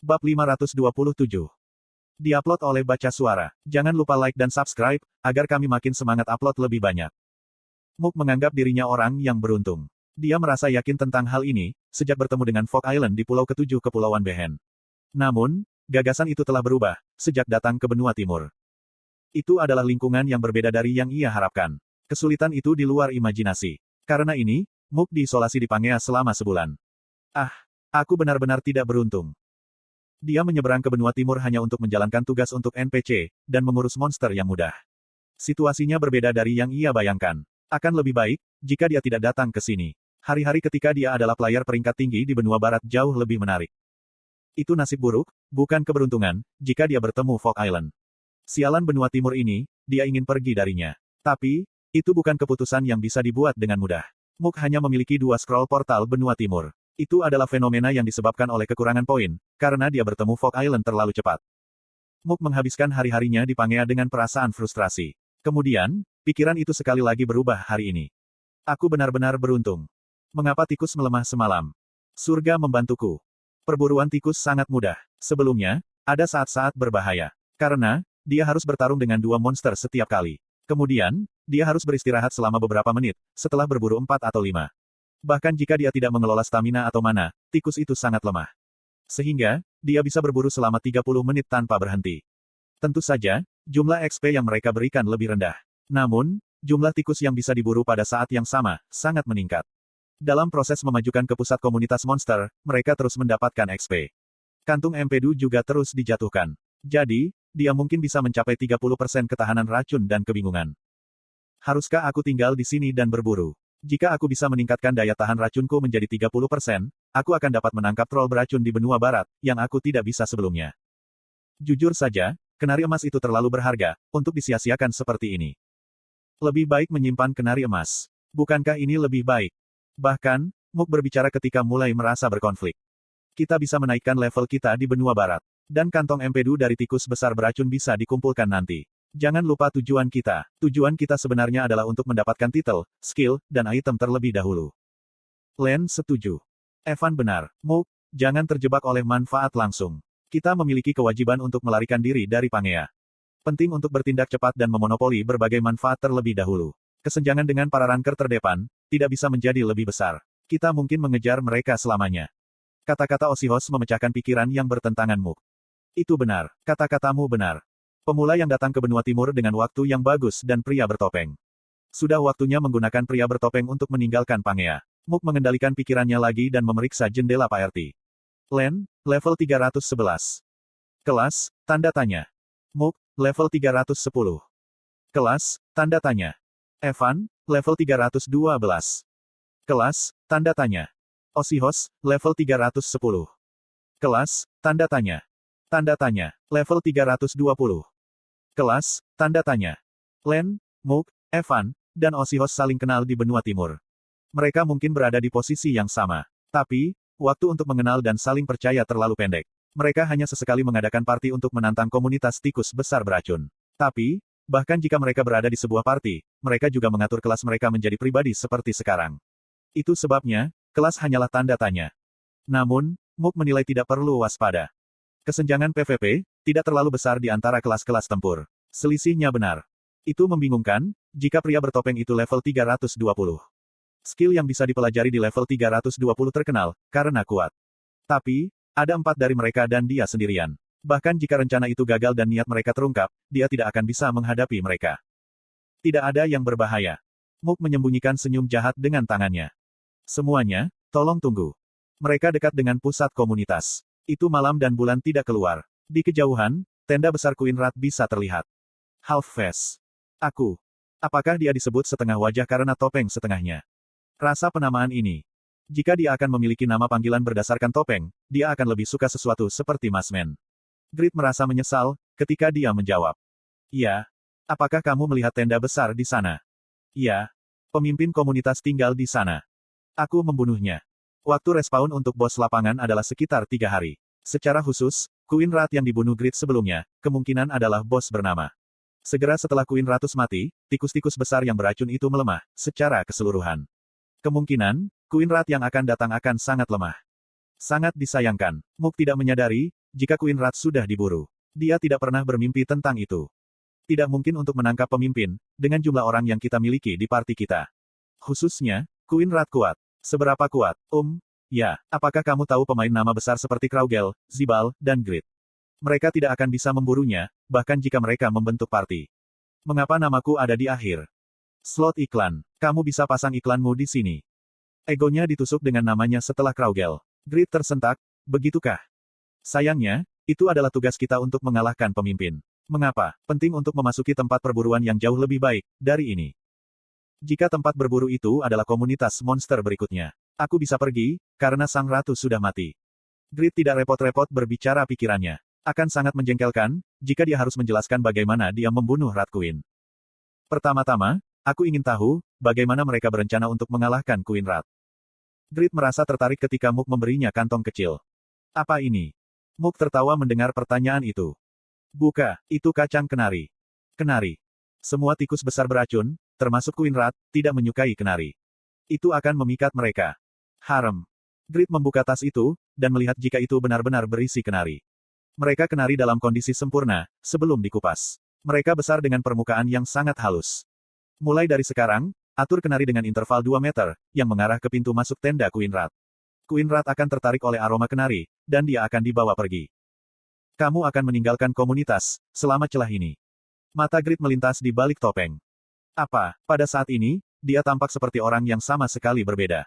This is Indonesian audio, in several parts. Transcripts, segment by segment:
Bab 527. Diupload oleh Baca Suara. Jangan lupa like dan subscribe, agar kami makin semangat upload lebih banyak. Mook menganggap dirinya orang yang beruntung. Dia merasa yakin tentang hal ini, sejak bertemu dengan Fog Island di Pulau Ketujuh Kepulauan Behen. Namun, gagasan itu telah berubah, sejak datang ke benua timur. Itu adalah lingkungan yang berbeda dari yang ia harapkan. Kesulitan itu di luar imajinasi. Karena ini, Mook diisolasi di Pangea selama sebulan. Aku benar-benar tidak beruntung. Dia menyeberang ke benua timur hanya untuk menjalankan tugas untuk NPC, dan mengurus monster yang mudah. Situasinya berbeda dari yang ia bayangkan. Akan lebih baik, jika dia tidak datang ke sini. Hari-hari ketika dia adalah player peringkat tinggi di benua barat jauh lebih menarik. Itu nasib buruk, bukan keberuntungan, jika dia bertemu Fog Island. Sialan benua timur ini, dia ingin pergi darinya. Tapi, itu bukan keputusan yang bisa dibuat dengan mudah. Mook hanya memiliki 2 scroll portal benua timur. Itu adalah fenomena yang disebabkan oleh kekurangan poin, karena dia bertemu Fog Island terlalu cepat. Mook menghabiskan hari-harinya di Pangea dengan perasaan frustrasi. Kemudian, pikiran itu sekali lagi berubah hari ini. Aku benar-benar beruntung. Mengapa tikus melemah semalam? Surga membantuku. Perburuan tikus sangat mudah. Sebelumnya, ada saat-saat berbahaya. Karena, dia harus bertarung dengan 2 monster setiap kali. Kemudian, dia harus beristirahat selama beberapa menit, setelah berburu 4 atau 5. Bahkan jika dia tidak mengelola stamina atau mana, tikus itu sangat lemah. Sehingga, dia bisa berburu selama 30 menit tanpa berhenti. Tentu saja, jumlah XP yang mereka berikan lebih rendah. Namun, jumlah tikus yang bisa diburu pada saat yang sama, sangat meningkat. Dalam proses memajukan ke pusat komunitas monster, mereka terus mendapatkan XP. Kantung empedu juga terus dijatuhkan. Jadi, dia mungkin bisa mencapai 30% ketahanan racun dan kebingungan. Haruskah aku tinggal di sini dan berburu? Jika aku bisa meningkatkan daya tahan racunku menjadi 30%, aku akan dapat menangkap troll beracun di benua barat, yang aku tidak bisa sebelumnya. Jujur saja, kenari emas itu terlalu berharga, untuk disia-siakan seperti ini. Lebih baik menyimpan kenari emas. Bukankah ini lebih baik? Bahkan, Mook berbicara ketika mulai merasa berkonflik. Kita bisa menaikkan level kita di benua barat. Dan kantong empedu dari tikus besar beracun bisa dikumpulkan nanti. Jangan lupa tujuan kita. Tujuan kita sebenarnya adalah untuk mendapatkan titel, skill, dan item terlebih dahulu. Len setuju. Evan benar. Mook, jangan terjebak oleh manfaat langsung. Kita memiliki kewajiban untuk melarikan diri dari Pangea. Penting untuk bertindak cepat dan memonopoli berbagai manfaat terlebih dahulu. Kesenjangan dengan para ranker terdepan, tidak bisa menjadi lebih besar. Kita mungkin mengejar mereka selamanya. Kata-kata Oshihos memecahkan pikiran yang bertentangan Mook. Itu benar. Kata-katamu benar. Pemula yang datang ke benua timur dengan waktu yang bagus dan pria bertopeng. Sudah waktunya menggunakan pria bertopeng untuk meninggalkan Pangea. Mook mengendalikan pikirannya lagi dan memeriksa jendela PRT. Len, level 311. Kelas, tanda tanya. Mook, level 310. Kelas, tanda tanya. Evan, level 312. Kelas, tanda tanya. Oshihos, level 310. Kelas, tanda tanya. Tanda tanya, level 320. Kelas, tanda tanya. Len, Mook, Evan, dan Oshihos saling kenal di benua timur. Mereka mungkin berada di posisi yang sama. Tapi, waktu untuk mengenal dan saling percaya terlalu pendek. Mereka hanya sesekali mengadakan party untuk menantang komunitas tikus besar beracun. Tapi, bahkan jika mereka berada di sebuah party, mereka juga mengatur kelas mereka menjadi pribadi seperti sekarang. Itu sebabnya, kelas hanyalah tanda tanya. Namun, Mook menilai tidak perlu waspada. Kesenjangan PvP, tidak terlalu besar di antara kelas-kelas tempur. Selisihnya benar. Itu membingungkan, jika pria bertopeng itu level 320. Skill yang bisa dipelajari di level 320 terkenal, karena kuat. Tapi, ada 4 dari mereka dan dia sendirian. Bahkan jika rencana itu gagal dan niat mereka terungkap, dia tidak akan bisa menghadapi mereka. Tidak ada yang berbahaya. Mook menyembunyikan senyum jahat dengan tangannya. Semuanya, tolong tunggu. Mereka dekat dengan pusat komunitas. Itu malam dan bulan tidak keluar. Di kejauhan, tenda besar Queen Rat bisa terlihat. Half face. Aku. Apakah dia disebut setengah wajah karena topeng setengahnya? Rasa penamaan ini. Jika dia akan memiliki nama panggilan berdasarkan topeng, dia akan lebih suka sesuatu seperti Masman. Grit merasa menyesal, ketika dia menjawab. Ya. Apakah kamu melihat tenda besar di sana? Ya. Pemimpin komunitas tinggal di sana. Aku membunuhnya. Waktu respawn untuk bos lapangan adalah sekitar 3 hari. Secara khusus, Queen Rat yang dibunuh Grit sebelumnya, kemungkinan adalah bos bernama. Segera setelah Queen Ratus mati, tikus-tikus besar yang beracun itu melemah, secara keseluruhan. Kemungkinan, Queen Rat yang akan datang akan sangat lemah. Sangat disayangkan, Mook tidak menyadari, jika Queen Rat sudah diburu. Dia tidak pernah bermimpi tentang itu. Tidak mungkin untuk menangkap pemimpin, dengan jumlah orang yang kita miliki di parti kita. Khususnya, Queen Rat kuat. Seberapa kuat? Ya, apakah kamu tahu pemain nama besar seperti Kraugel, Zibal, dan Grid? Mereka tidak akan bisa memburunya, bahkan jika mereka membentuk parti. Mengapa namaku ada di akhir? Slot iklan. Kamu bisa pasang iklanmu di sini. Egonya ditusuk dengan namanya setelah Kraugel. Grid tersentak, begitukah? Sayangnya, itu adalah tugas kita untuk mengalahkan pemimpin. Mengapa? Penting untuk memasuki tempat perburuan yang jauh lebih baik dari ini. Jika tempat berburu itu adalah komunitas monster berikutnya, aku bisa pergi, karena sang ratu sudah mati. Grid tidak repot-repot berbicara pikirannya. Akan sangat menjengkelkan, jika dia harus menjelaskan bagaimana dia membunuh Rat Queen. Pertama-tama, aku ingin tahu, bagaimana mereka berencana untuk mengalahkan Queen Rat. Grid merasa tertarik ketika Mook memberinya kantong kecil. Apa ini? Mook tertawa mendengar pertanyaan itu. Buka, itu kacang kenari. Kenari. Semua tikus besar beracun, termasuk Queen Rat, tidak menyukai kenari. Itu akan memikat mereka. Harem. Grid membuka tas itu, dan melihat jika itu benar-benar berisi kenari. Mereka kenari dalam kondisi sempurna, sebelum dikupas. Mereka besar dengan permukaan yang sangat halus. Mulai dari sekarang, atur kenari dengan interval 2 meter, yang mengarah ke pintu masuk tenda Queen Rat. Queen Rat akan tertarik oleh aroma kenari, dan dia akan dibawa pergi. Kamu akan meninggalkan komunitas, selama celah ini. Mata Grid melintas di balik topeng. Apa, pada saat ini, dia tampak seperti orang yang sama sekali berbeda.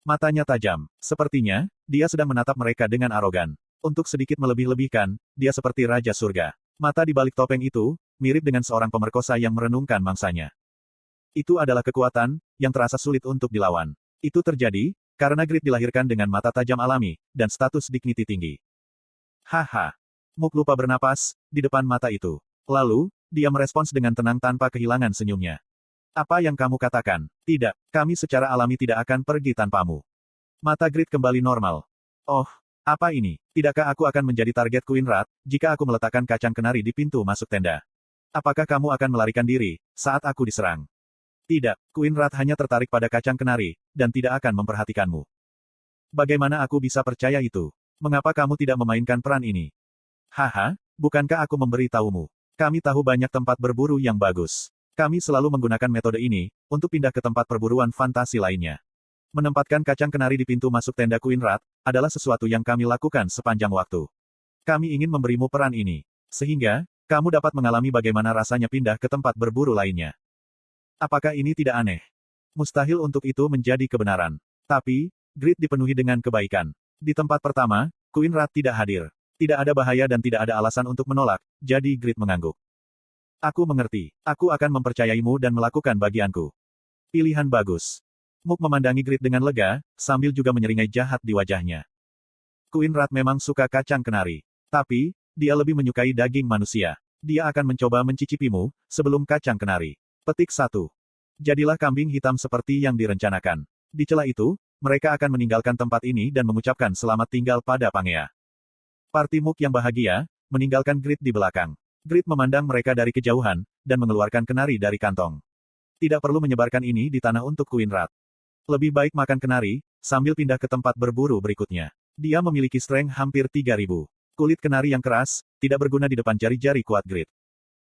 Matanya tajam. Sepertinya, dia sedang menatap mereka dengan arogan. Untuk sedikit melebih-lebihkan, dia seperti Raja Surga. Mata di balik topeng itu, mirip dengan seorang pemerkosa yang merenungkan mangsanya. Itu adalah kekuatan, yang terasa sulit untuk dilawan. Itu terjadi, karena Grid dilahirkan dengan mata tajam alami, dan status dignity tinggi. Haha. Mook lupa bernapas, di depan mata itu. Lalu, dia merespons dengan tenang tanpa kehilangan senyumnya. Apa yang kamu katakan? Tidak, kami secara alami tidak akan pergi tanpamu. Mata Grid kembali normal. Oh, apa ini? Tidakkah aku akan menjadi target Queen Rat, jika aku meletakkan kacang kenari di pintu masuk tenda? Apakah kamu akan melarikan diri, saat aku diserang? Tidak, Queen Rat hanya tertarik pada kacang kenari, dan tidak akan memperhatikanmu. Bagaimana aku bisa percaya itu? Mengapa kamu tidak memainkan peran ini? Haha, bukankah aku memberi tahumu? Kami tahu banyak tempat berburu yang bagus. Kami selalu menggunakan metode ini, untuk pindah ke tempat perburuan fantasi lainnya. Menempatkan kacang kenari di pintu masuk tenda Queen Rat, adalah sesuatu yang kami lakukan sepanjang waktu. Kami ingin memberimu peran ini. Sehingga, kamu dapat mengalami bagaimana rasanya pindah ke tempat berburu lainnya. Apakah ini tidak aneh? Mustahil untuk itu menjadi kebenaran. Tapi, Grid dipenuhi dengan kebaikan. Di tempat pertama, Queen Rat tidak hadir. Tidak ada bahaya dan tidak ada alasan untuk menolak, jadi Grid mengangguk. Aku mengerti. Aku akan mempercayaimu dan melakukan bagianku. Pilihan bagus. Mook memandangi Grid dengan lega, sambil juga menyeringai jahat di wajahnya. Queen Rat memang suka kacang kenari. Tapi, dia lebih menyukai daging manusia. Dia akan mencoba mencicipimu, sebelum kacang kenari. Petik 1. Jadilah kambing hitam seperti yang direncanakan. Di celah itu, mereka akan meninggalkan tempat ini dan mengucapkan selamat tinggal pada Pangea. Parti Mook yang bahagia, meninggalkan Grid di belakang. Grid memandang mereka dari kejauhan, dan mengeluarkan kenari dari kantong. Tidak perlu menyebarkan ini di tanah untuk Queen Rat. Lebih baik makan kenari, sambil pindah ke tempat berburu berikutnya. Dia memiliki strength hampir 3000. Kulit kenari yang keras, tidak berguna di depan jari-jari kuat Grid.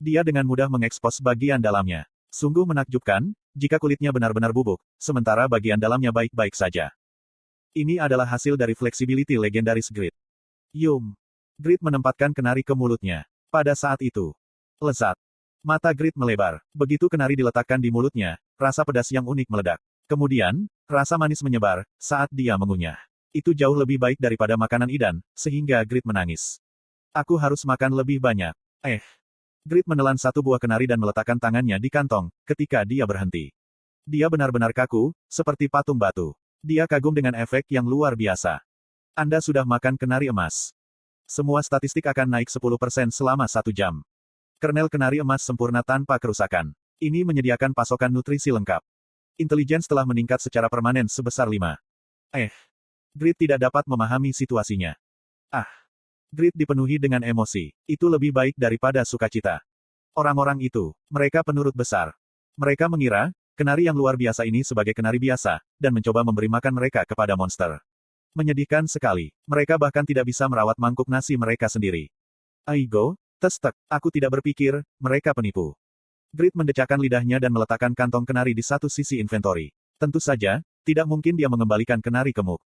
Dia dengan mudah mengekspos bagian dalamnya. Sungguh menakjubkan, jika kulitnya benar-benar bubuk, sementara bagian dalamnya baik-baik saja. Ini adalah hasil dari flexibility legendaris Grid. Yum. Grid menempatkan kenari ke mulutnya. Pada saat itu, lezat. Mata Grid melebar. Begitu kenari diletakkan di mulutnya, rasa pedas yang unik meledak. Kemudian, rasa manis menyebar, saat dia mengunyah. Itu jauh lebih baik daripada makanan idan, sehingga Grid menangis. Aku harus makan lebih banyak. Grid menelan satu buah kenari dan meletakkan tangannya di kantong, ketika dia berhenti. Dia benar-benar kaku, seperti patung batu. Dia kagum dengan efek yang luar biasa. Anda sudah makan kenari emas. Semua statistik akan naik 10% selama 1 jam. Kernel kenari emas sempurna tanpa kerusakan. Ini menyediakan pasokan nutrisi lengkap. Intelijen telah meningkat secara permanen sebesar 5. Grid tidak dapat memahami situasinya. Grid dipenuhi dengan emosi. Itu lebih baik daripada sukacita. Orang-orang itu, mereka penurut besar. Mereka mengira, kenari yang luar biasa ini sebagai kenari biasa, dan mencoba memberi makan mereka kepada monster. Menyedihkan sekali. Mereka bahkan tidak bisa merawat mangkuk nasi mereka sendiri. Aigo, testek, aku tidak berpikir, mereka penipu. Grid mendecakkan lidahnya dan meletakkan kantong kenari di satu sisi inventori. Tentu saja, tidak mungkin dia mengembalikan kenari ke Mook.